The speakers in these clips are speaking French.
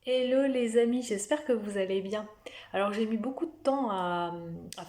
Hello les amis, j'espère que vous allez bien. Alors j'ai mis beaucoup de temps à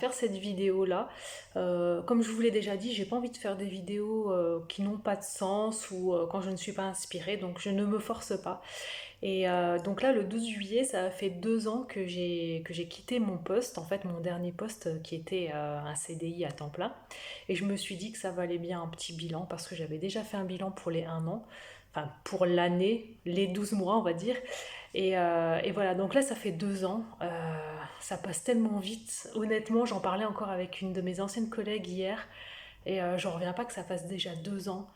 faire cette vidéo là. Comme je vous l'ai déjà dit, j'ai pas envie de faire des vidéos qui n'ont pas de sens ou quand je ne suis pas inspirée, donc je ne me force pas. Et donc là, le 12 juillet, ça a fait 2 ans que j'ai quitté mon poste, en fait mon dernier poste qui était un CDI à temps plein. Et je me suis dit que ça valait bien un petit bilan parce que j'avais déjà fait un bilan pour les 1 an, enfin pour l'année, les 12 mois on va dire. Et voilà, donc là ça fait 2 ans, ça passe tellement vite. Honnêtement, j'en parlais encore avec une de mes anciennes collègues hier, et j'en reviens pas que ça fasse déjà 2 ans.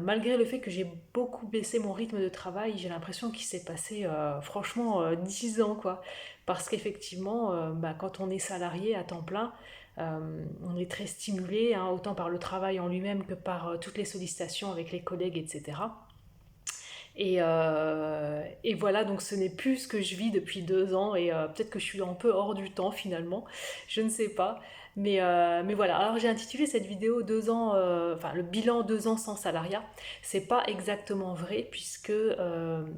Malgré le fait que j'ai beaucoup baissé mon rythme de travail, j'ai l'impression qu'il s'est passé franchement 10 ans quoi. Parce qu'effectivement, quand on est salarié à temps plein, on est très stimulé, hein, autant par le travail en lui-même que par toutes les sollicitations avec les collègues, etc. Et voilà, donc ce n'est plus ce que je vis depuis 2 ans et peut-être que je suis un peu hors du temps finalement, je ne sais pas. Mais voilà, alors j'ai intitulé cette vidéo 2 ans, enfin le bilan 2 ans sans salariat. C'est pas exactement vrai puisque,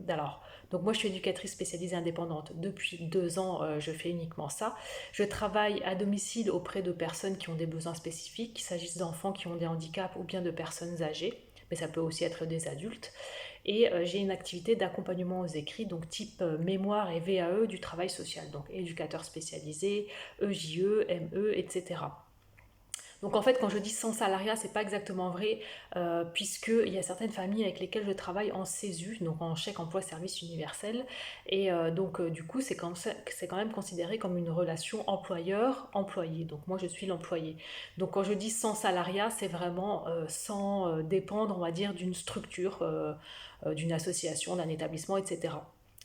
alors, donc moi je suis éducatrice spécialisée indépendante. Depuis 2 ans, je fais uniquement ça. Je travaille à domicile auprès de personnes qui ont des besoins spécifiques, qu'il s'agisse d'enfants qui ont des handicaps ou bien de personnes âgées, mais ça peut aussi être des adultes. Et j'ai une activité d'accompagnement aux écrits, donc type mémoire et VAE du travail social, donc éducateur spécialisé, EJE, ME, etc. Donc en fait, quand je dis sans salariat, c'est pas exactement vrai, puisqu'il y a certaines familles avec lesquelles je travaille en CESU, donc en chèque emploi service universel, et du coup, c'est quand même considéré comme une relation employeur-employé. Donc moi, je suis l'employé. Donc quand je dis sans salariat, c'est vraiment sans dépendre, on va dire, d'une structure, d'une association, d'un établissement, etc.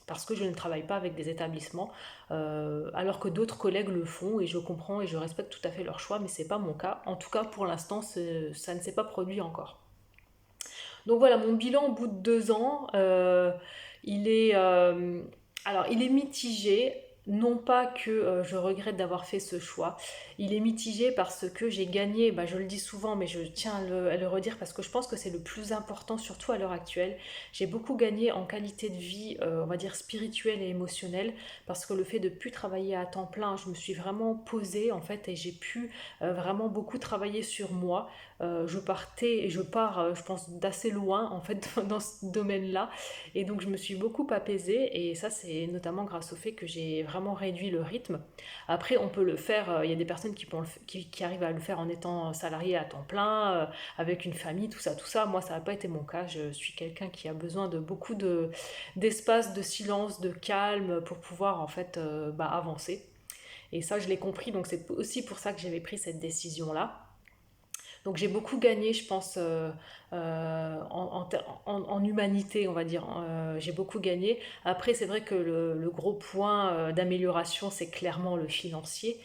Parce que je ne travaille pas avec des établissements, alors que d'autres collègues le font, et je comprends et je respecte tout à fait leur choix, mais c'est pas mon cas. En tout cas, pour l'instant, ça ne s'est pas produit encore. Donc voilà, mon bilan au bout de 2 ans, il est, alors il est mitigé. Non pas que je regrette d'avoir fait ce choix, il est mitigé parce que j'ai gagné, je le dis souvent, mais je tiens à le redire parce que je pense que c'est le plus important, surtout à l'heure actuelle. J'ai beaucoup gagné en qualité de vie, on va dire spirituelle et émotionnelle, parce que le fait de plus travailler à temps plein, je me suis vraiment posée en fait et j'ai pu vraiment beaucoup travailler sur moi. Je partais et je pars, je pense, d'assez loin en fait dans ce domaine-là. Et donc je me suis beaucoup apaisée et ça c'est notamment grâce au fait que j'ai vraiment réduit le rythme. Après on peut le faire, il y a des personnes qui arrivent à le faire en étant salarié à temps plein, avec une famille, tout ça, tout ça. Moi ça n'a pas été mon cas, je suis quelqu'un qui a besoin de beaucoup d'espace, de silence, de calme pour pouvoir en fait avancer. Et ça je l'ai compris, donc c'est aussi pour ça que j'avais pris cette décision-là. Donc j'ai beaucoup gagné, je pense, en humanité, on va dire. J'ai beaucoup gagné. Après, c'est vrai que le gros point d'amélioration, c'est clairement le financier,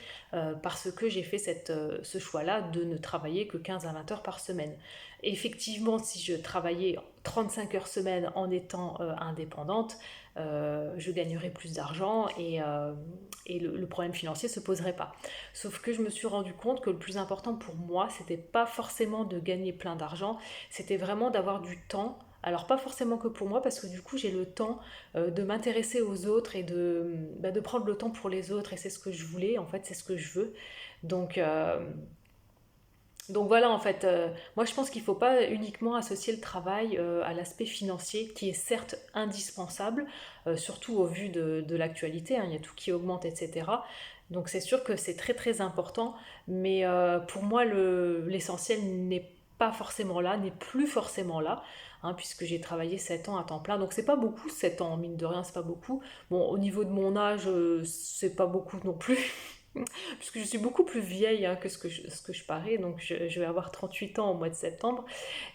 parce que j'ai fait ce choix-là de ne travailler que 15 à 20 heures par semaine. Effectivement, si je travaillais 35 heures semaine en étant indépendante, je gagnerais plus d'argent et le problème financier ne se poserait pas. Sauf que je me suis rendu compte que le plus important pour moi, c'était pas forcément de gagner plein d'argent, c'était vraiment d'avoir du temps. Alors pas forcément que pour moi, parce que du coup j'ai le temps de m'intéresser aux autres et de prendre le temps pour les autres, et c'est ce que je voulais, en fait c'est ce que je veux. Donc, euh, donc voilà, en fait, moi je pense qu'il ne faut pas uniquement associer le travail à l'aspect financier, qui est certes indispensable, surtout au vu de l'actualité, hein, il y a tout qui augmente, etc. Donc c'est sûr que c'est très très important, mais pour moi l'essentiel n'est pas forcément là, n'est plus forcément là, hein, puisque j'ai travaillé 7 ans à temps plein. Donc c'est pas beaucoup, 7 ans, mine de rien, c'est pas beaucoup. Bon, au niveau de mon âge, c'est pas beaucoup non plus. Puisque je suis beaucoup plus vieille, hein, que ce que je parais, donc je vais avoir 38 ans au mois de septembre.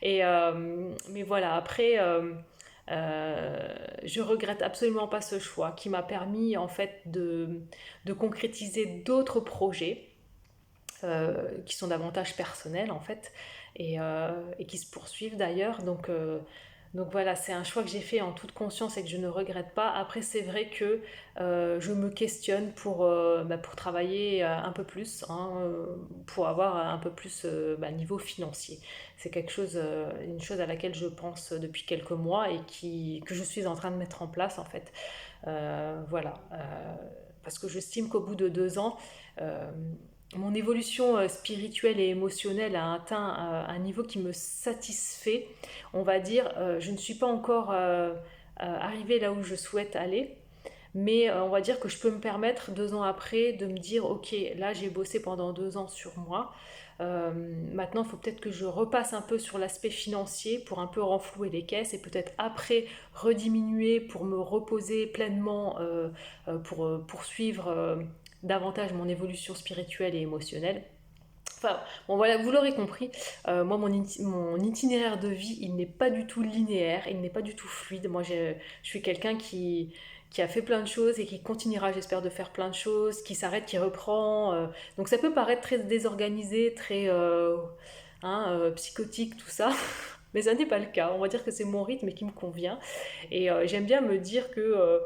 Mais voilà, après, je regrette absolument pas ce choix qui m'a permis en fait de concrétiser d'autres projets qui sont davantage personnels en fait et qui se poursuivent d'ailleurs. Donc voilà, c'est un choix que j'ai fait en toute conscience et que je ne regrette pas. Après, c'est vrai que je me questionne pour travailler un peu plus, hein, pour avoir un peu plus niveau financier. C'est une chose à laquelle je pense depuis quelques mois et que je suis en train de mettre en place en fait. Voilà. Parce que j'estime qu'au bout de 2 ans, euh, mon évolution spirituelle et émotionnelle a atteint un niveau qui me satisfait. On va dire, je ne suis pas encore arrivée là où je souhaite aller, mais on va dire que je peux me permettre 2 ans après de me dire, ok, là j'ai bossé pendant 2 ans sur moi. Maintenant, il faut peut-être que je repasse un peu sur l'aspect financier pour un peu renflouer les caisses et peut-être après rediminuer pour me reposer pleinement, pour poursuivre davantage mon évolution spirituelle et émotionnelle. Enfin, bon voilà, vous l'aurez compris, moi mon itinéraire de vie, il n'est pas du tout linéaire, il n'est pas du tout fluide. Je suis quelqu'un qui a fait plein de choses et qui continuera, j'espère, de faire plein de choses, qui s'arrête, qui reprend. Donc ça peut paraître très désorganisé, très psychotique, tout ça. Mais ça n'est pas le cas. On va dire que c'est mon rythme et qui me convient. Et j'aime bien me dire que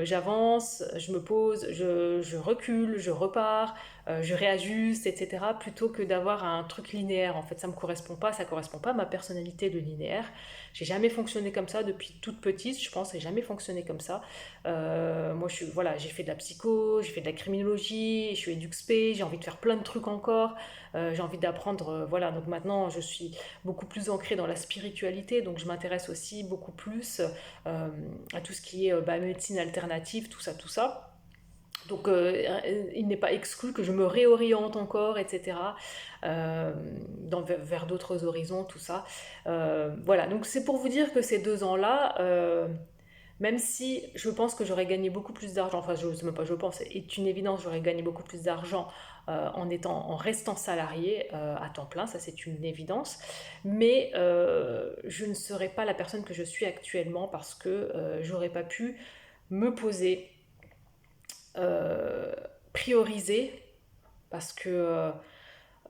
j'avance, je me pose, je recule, je repars, je réajuste, etc. Plutôt que d'avoir un truc linéaire. En fait, ça me correspond pas, ça correspond pas à ma personnalité, le linéaire. J'ai jamais fonctionné comme ça depuis toute petite, je pense, j'ai jamais fonctionné comme ça. Moi, voilà, j'ai fait de la psycho, j'ai fait de la criminologie, je suis EduxP, j'ai envie de faire plein de trucs encore. J'ai envie d'apprendre, voilà. Donc maintenant, je suis beaucoup plus ancrée dans la spiritualité, donc je m'intéresse aussi beaucoup plus à tout ce qui est médecine alternative, tout ça, tout ça. Donc il n'est pas exclu que je me réoriente encore, etc. Vers d'autres horizons, tout ça. Voilà, donc c'est pour vous dire que ces 2 ans-là, même si je pense que j'aurais gagné beaucoup plus d'argent, enfin je sais même pas, je pense, c'est une évidence, j'aurais gagné beaucoup plus d'argent en restant salarié à temps plein, ça c'est une évidence. Mais je ne serais pas la personne que je suis actuellement parce que j'aurais pas pu me poser, euh, prioriser, parce que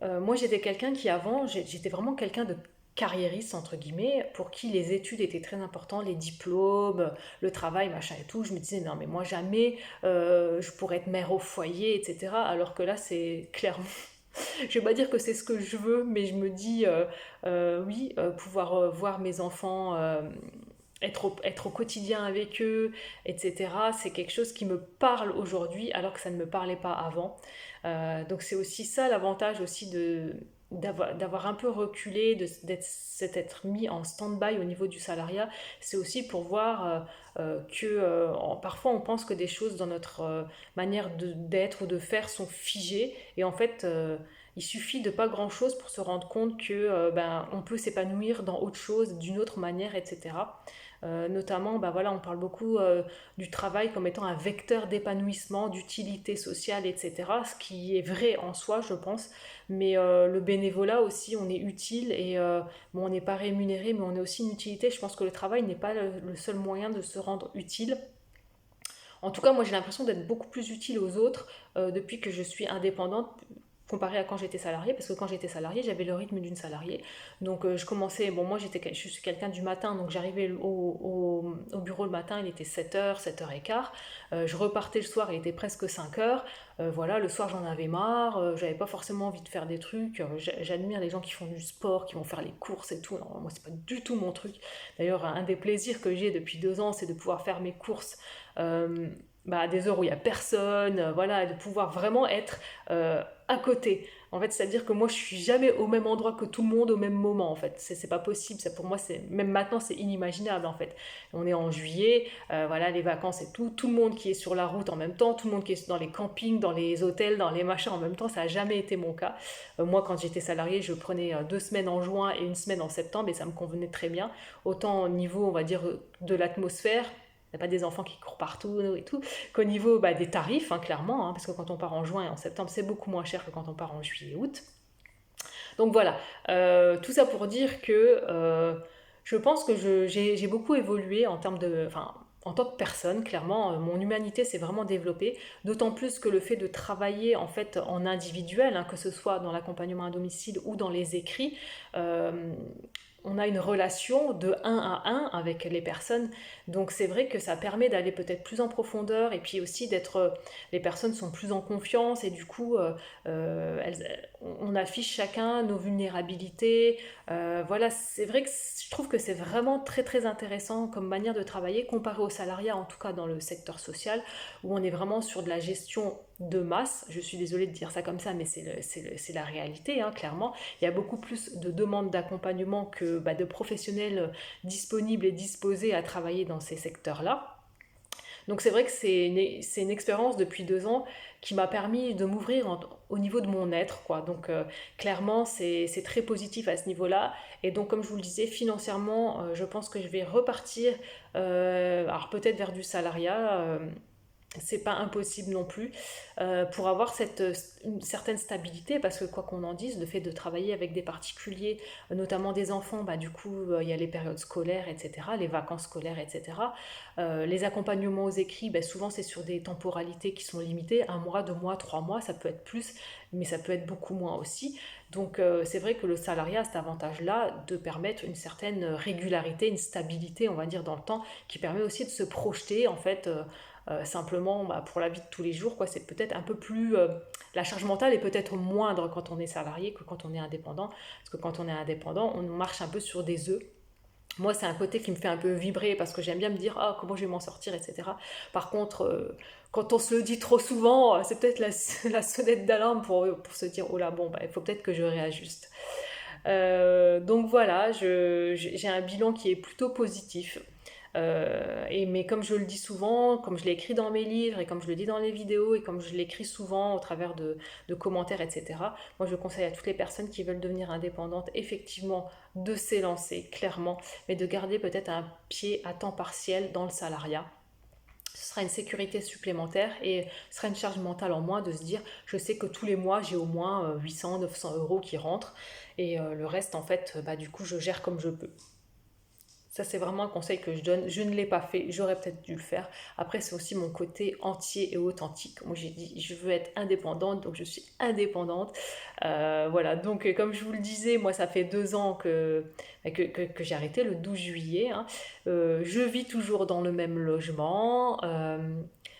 moi j'étais quelqu'un qui avant, j'étais vraiment quelqu'un de carriériste entre guillemets, pour qui les études étaient très importantes, les diplômes, le travail, machin et tout. Je me disais non mais moi jamais je pourrais être mère au foyer, etc. Alors que là c'est clairement, je vais pas dire que c'est ce que je veux, mais je me dis oui, pouvoir voir mes enfants, être au quotidien avec eux, etc. C'est quelque chose qui me parle aujourd'hui alors que ça ne me parlait pas avant. Donc c'est aussi ça l'avantage aussi d'avoir un peu reculé, d'être mis en stand-by au niveau du salariat. C'est aussi pour voir que parfois on pense que des choses dans notre manière d'être ou de faire sont figées et en fait il suffit de pas grand chose pour se rendre compte que on peut s'épanouir dans autre chose, d'une autre manière, etc. Notamment, bah voilà, on parle beaucoup du travail comme étant un vecteur d'épanouissement, d'utilité sociale, etc. Ce qui est vrai en soi, je pense. Mais le bénévolat aussi, on est utile et bon, on n'est pas rémunéré, mais on est aussi une utilité. Je pense que le travail n'est pas le seul moyen de se rendre utile. En tout cas, moi j'ai l'impression d'être beaucoup plus utile aux autres depuis que je suis indépendante comparé à quand j'étais salariée, parce que quand j'étais salariée, j'avais le rythme d'une salariée. Donc je commençais, bon moi je suis quelqu'un du matin, donc j'arrivais au bureau le matin, il était 7h, 7h15. Je repartais le soir, il était presque 5h. Voilà, le soir j'en avais marre, j'avais pas forcément envie de faire des trucs. J'admire les gens qui font du sport, qui vont faire les courses et tout. Non, moi c'est pas du tout mon truc. D'ailleurs, un des plaisirs que j'ai depuis 2 ans, c'est de pouvoir faire mes courses euh, à des heures où il n'y a personne, voilà, de pouvoir vraiment être à côté. En fait, c'est-à-dire que moi, je suis jamais au même endroit que tout le monde au même moment. En fait, c'est pas possible. Ça, pour moi, c'est même maintenant, c'est inimaginable. En fait, on est en juillet, voilà, les vacances et tout. Tout le monde qui est sur la route en même temps, tout le monde qui est dans les campings, dans les hôtels, dans les machins en même temps. Ça a jamais été mon cas. Moi, quand j'étais salariée, je prenais 2 semaines en juin et une semaine en septembre, et ça me convenait très bien. Autant au niveau, on va dire, de l'atmosphère. Il n'y a pas des enfants qui courent partout et tout. Qu'au niveau des tarifs, hein, clairement, hein, parce que quand on part en juin et en septembre, c'est beaucoup moins cher que quand on part en juillet et août. Donc voilà, tout ça pour dire que je pense que j'ai beaucoup évolué en termes de... Enfin, en tant que personne, clairement, mon humanité s'est vraiment développée, d'autant plus que le fait de travailler en fait en individuel, hein, que ce soit dans l'accompagnement à domicile ou dans les écrits, euh, on a une relation de un à un avec les personnes. Donc c'est vrai que ça permet d'aller peut-être plus en profondeur et puis aussi les personnes sont plus en confiance et du coup on affiche chacun nos vulnérabilités. Voilà, c'est vrai que je trouve que c'est vraiment très très intéressant comme manière de travailler comparé au salariat, en tout cas dans le secteur social où on est vraiment sur de la gestion de masse. Je suis désolée de dire ça comme ça, mais c'est la réalité, hein, clairement. Il y a beaucoup plus de demandes d'accompagnement que de professionnels disponibles et disposés à travailler dans ces secteurs-là. Donc c'est vrai que c'est une expérience depuis 2 ans qui m'a permis de m'ouvrir au niveau de mon être, quoi. Donc clairement, c'est très positif à ce niveau-là. Et donc comme je vous le disais, financièrement, je pense que je vais repartir, alors peut-être vers du salariat. C'est pas impossible non plus pour avoir une certaine stabilité parce que quoi qu'on en dise, le fait de travailler avec des particuliers, notamment des enfants, du coup il y a les périodes scolaires, etc., les vacances scolaires, etc. Les accompagnements aux écrits, souvent c'est sur des temporalités qui sont limitées, 1 mois, 2 mois, 3 mois, ça peut être plus, mais ça peut être beaucoup moins aussi. Donc c'est vrai que le salariat a cet avantage-là de permettre une certaine régularité, une stabilité, on va dire, dans le temps, qui permet aussi de se projeter en fait. Simplement pour la vie de tous les jours, quoi, c'est peut-être un peu plus la charge mentale est peut-être moindre quand on est salarié que quand on est indépendant, parce que quand on est indépendant on marche un peu sur des œufs. Moi c'est un côté qui me fait un peu vibrer parce que j'aime bien me dire comment je vais m'en sortir, etc. Par contre quand on se le dit trop souvent, c'est peut-être la sonnette d'alarme pour se dire oh là bon il faut peut-être que je réajuste. Donc voilà, j'ai un bilan qui est plutôt positif. Mais comme je le dis souvent, comme je l'ai écrit dans mes livres et comme je le dis dans les vidéos et comme je l'écris souvent au travers de commentaires, etc., moi je conseille à toutes les personnes qui veulent devenir indépendantes effectivement de s'élancer clairement, mais de garder peut-être un pied à temps partiel dans le salariat. Ce sera une sécurité supplémentaire et ce sera une charge mentale en moins de se dire je sais que tous les mois j'ai au moins 800, 900 euros qui rentrent et le reste en fait du coup je gère comme je peux. Ça, c'est vraiment un conseil que je donne. Je ne l'ai pas fait, j'aurais peut-être dû le faire. Après, c'est aussi mon côté entier et authentique. Moi, j'ai dit, je veux être indépendante, donc je suis indépendante. Voilà, donc comme je vous le disais, moi, ça fait 2 ans que j'ai arrêté, le 12 juillet. Hein. Je vis toujours dans le même logement.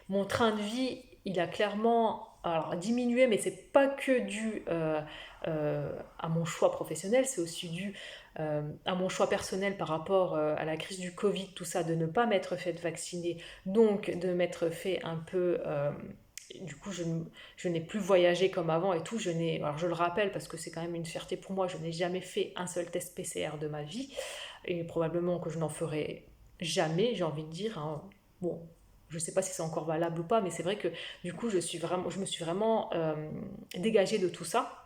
Mon train de vie, il a clairement alors, diminué, mais c'est pas que dû à mon choix professionnel, c'est aussi dû à mon choix personnel par rapport à la crise du Covid, tout ça, de ne pas m'être fait vacciner, donc de m'être fait un peu... du coup, je n'ai plus voyagé comme avant et tout. Alors je le rappelle parce que c'est quand même une fierté pour moi, je n'ai jamais fait un seul test PCR de ma vie et probablement que je n'en ferai jamais, j'ai envie de dire. Hein. Bon, je ne sais pas si c'est encore valable ou pas, mais c'est vrai que du coup, je me suis vraiment dégagée de tout ça.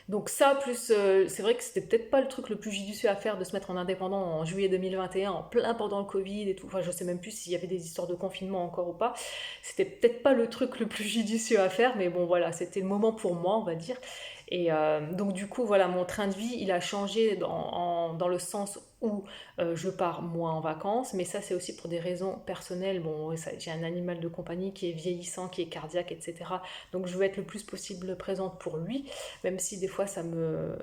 Donc ça, plus c'est vrai que c'était peut-être pas le truc le plus judicieux à faire de se mettre en indépendant en juillet 2021, en plein pendant le Covid et tout. Enfin, je sais même plus s'il y avait des histoires de confinement encore ou pas. C'était peut-être pas le truc le plus judicieux à faire, mais bon voilà, c'était le moment pour moi, on va dire. Et donc du coup, voilà, mon train de vie, il a changé dans le sens où je pars moins en vacances, mais ça c'est aussi pour des raisons personnelles. Bon, j'ai un animal de compagnie qui est vieillissant, qui est cardiaque, etc. Donc je veux être le plus possible présente pour lui, même si des fois ça me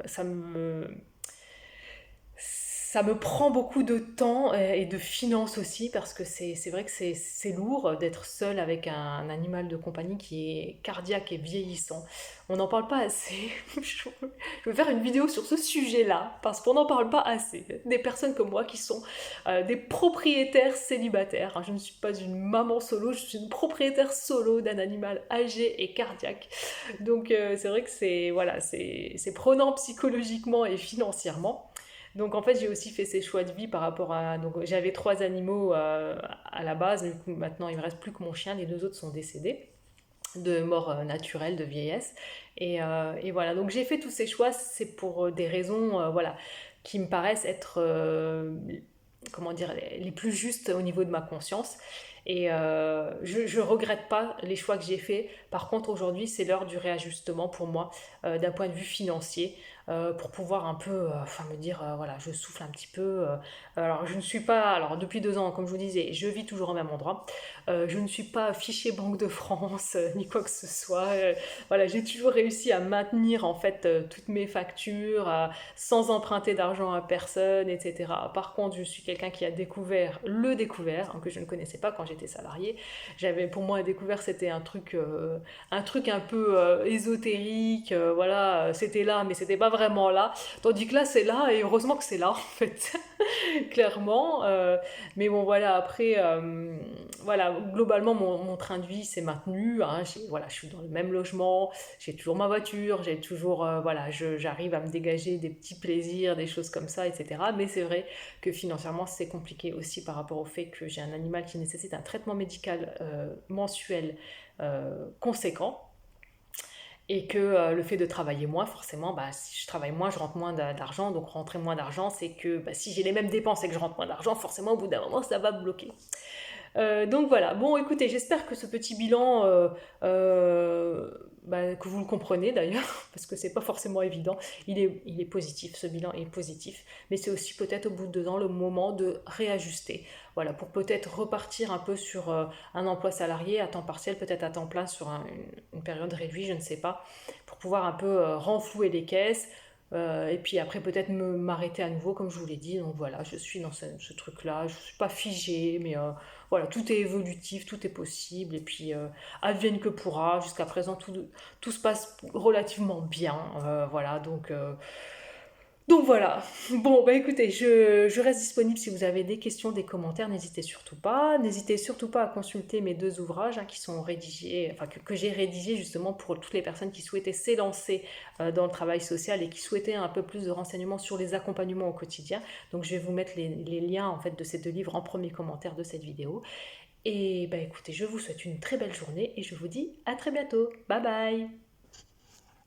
prend beaucoup de temps et de finances aussi parce que c'est vrai que c'est lourd d'être seul avec un animal de compagnie qui est cardiaque et vieillissant. On n'en parle pas assez. Je vais faire une vidéo sur ce sujet-là parce qu'on n'en parle pas assez. Des personnes comme moi qui sont des propriétaires célibataires. Je ne suis pas une maman solo, je suis une propriétaire solo d'un animal âgé et cardiaque. Donc c'est vrai que c'est prenant psychologiquement et financièrement. Donc en fait j'ai aussi fait ces choix de vie par rapport à... Donc j'avais 3 animaux à la base, du coup maintenant il me reste plus que mon chien, les 2 autres sont décédés de mort naturelle, de vieillesse. Et voilà, donc j'ai fait tous ces choix, c'est pour des raisons voilà, qui me paraissent être comment dire, les plus justes au niveau de ma conscience. Et je regrette pas les choix que j'ai faits. Par contre, aujourd'hui, c'est l'heure du réajustement pour moi, d'un point de vue financier, pour pouvoir un peu, enfin me dire, voilà, je souffle un petit peu. Alors, je ne suis pas, alors depuis 2 ans, comme je vous disais, je vis toujours au même endroit. Je ne suis pas fichée Banque de France, ni quoi que ce soit. Voilà, j'ai toujours réussi à maintenir en fait toutes mes factures, sans emprunter d'argent à personne, etc. Par contre, je suis quelqu'un qui a découvert le découvert, hein, que je ne connaissais pas quand j'étais salarié. Pour moi, un découvert, c'était un truc un peu ésotérique. Voilà, c'était là, mais c'était pas vraiment là. Tandis que là, c'est là, et heureusement que c'est là, en fait, clairement. Mais bon, voilà, après, voilà, globalement, mon train de vie s'est maintenu. Hein. Voilà, je suis dans le même logement, j'ai toujours ma voiture, j'ai toujours, voilà, j'arrive à me dégager des petits plaisirs, des choses comme ça, etc. Mais c'est vrai que financièrement, c'est compliqué aussi par rapport au fait que j'ai un animal qui nécessite un traitement médical mensuel conséquent. Et que le fait de travailler moins, forcément, bah, si je travaille moins, je rentre moins d'argent. Donc rentrer moins d'argent, c'est que bah, si j'ai les mêmes dépenses et que je rentre moins d'argent, forcément, au bout d'un moment, ça va bloquer. Donc voilà, bon écoutez, j'espère que ce petit bilan, bah, que vous le comprenez d'ailleurs, parce que c'est pas forcément évident, il est positif, ce bilan est positif, mais c'est aussi peut-être au bout de 2 ans le moment de réajuster, voilà, pour peut-être repartir un peu sur un emploi salarié à temps partiel, peut-être à temps plein sur une période réduite, je ne sais pas, pour pouvoir un peu renflouer les caisses, et puis après peut-être m'arrêter à nouveau comme je vous l'ai dit. Donc voilà, je suis dans ce truc-là, je ne suis pas figée, mais voilà, tout est évolutif, tout est possible, et puis advienne que pourra. Jusqu'à présent, tout se passe relativement bien, voilà, donc voilà. Bon, bah écoutez, je reste disponible si vous avez des questions, des commentaires, n'hésitez surtout pas. N'hésitez surtout pas à consulter mes 2 ouvrages, hein, qui sont rédigés, enfin que j'ai rédigés justement pour toutes les personnes qui souhaitaient s'élancer dans le travail social et qui souhaitaient un peu plus de renseignements sur les accompagnements au quotidien. Donc je vais vous mettre les liens en fait de ces 2 livres en premier commentaire de cette vidéo. Et bah écoutez, je vous souhaite une très belle journée et je vous dis à très bientôt. Bye bye!